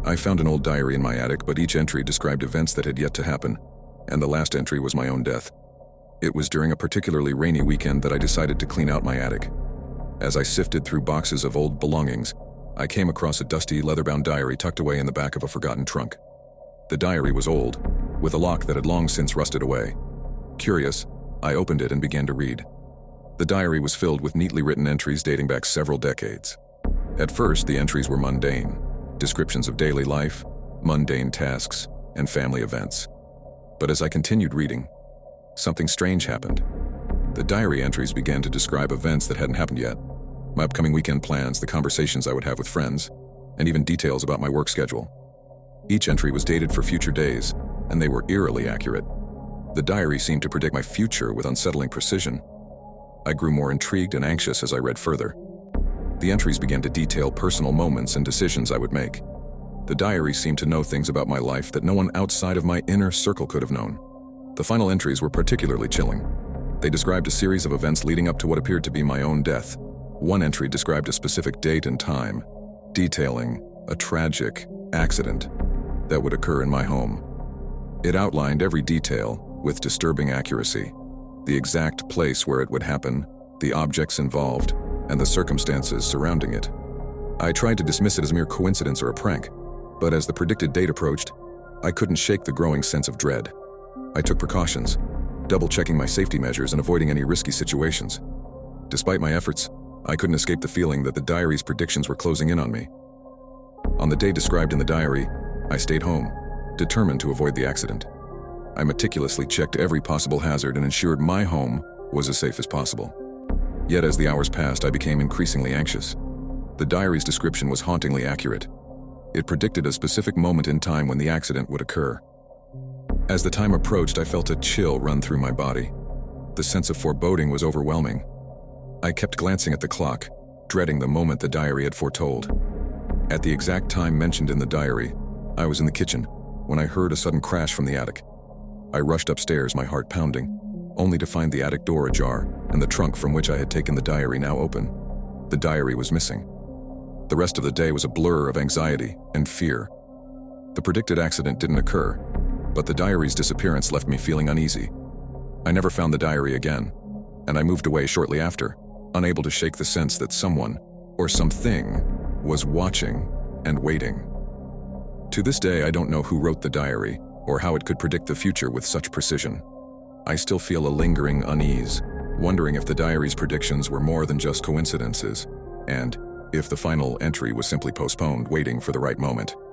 I found an old diary in my attic, but each entry described events that had yet to happen, and the last entry was my own death. It was during a particularly rainy weekend that I decided to clean out my attic. As I sifted through boxes of old belongings, I came across a dusty, leather-bound diary tucked away in the back of a forgotten trunk. The diary was old, with a lock that had long since rusted away. Curious, I opened it and began to read. The diary was filled with neatly written entries dating back several decades. At first, the entries were mundane, descriptions of daily life, mundane tasks, and family events. But as I continued reading, something strange happened. The diary entries began to describe events that hadn't happened yet, my upcoming weekend plans, the conversations I would have with friends, and even details about my work schedule. Each entry was dated for future days, and they were eerily accurate. The diary seemed to predict my future with unsettling precision. I grew more intrigued and anxious as I read further. The entries began to detail personal moments and decisions I would make. The diary seemed to know things about my life that no one outside of my inner circle could have known. The final entries were particularly chilling. They described a series of events leading up to what appeared to be my own death. One entry described a specific date and time, detailing a tragic accident that would occur in my home. It outlined every detail with disturbing accuracy, the exact place where it would happen, the objects involved, and the circumstances surrounding it. I tried to dismiss it as a mere coincidence or a prank, but as the predicted date approached, I couldn't shake the growing sense of dread. I took precautions, double-checking my safety measures and avoiding any risky situations. Despite my efforts, I couldn't escape the feeling that the diary's predictions were closing in on me. On the day described in the diary, I stayed home, determined to avoid the accident. I meticulously checked every possible hazard and ensured my home was as safe as possible. Yet as the hours passed, I became increasingly anxious. The diary's description was hauntingly accurate. It predicted a specific moment in time when the accident would occur. As the time approached, I felt a chill run through my body. The sense of foreboding was overwhelming. I kept glancing at the clock, dreading the moment the diary had foretold. At the exact time mentioned in the diary, I was in the kitchen when I heard a sudden crash from the attic. I rushed upstairs, my heart pounding, only to find the attic door ajar and the trunk from which I had taken the diary now open. The diary was missing. The rest of the day was a blur of anxiety and fear. The predicted accident didn't occur, but the diary's disappearance left me feeling uneasy. I never found the diary again, and I moved away shortly after, unable to shake the sense that someone or something was watching and waiting. To this day, I don't know who wrote the diary or how it could predict the future with such precision. I still feel a lingering unease, wondering if the diary's predictions were more than just coincidences, and if the final entry was simply postponed, waiting for the right moment.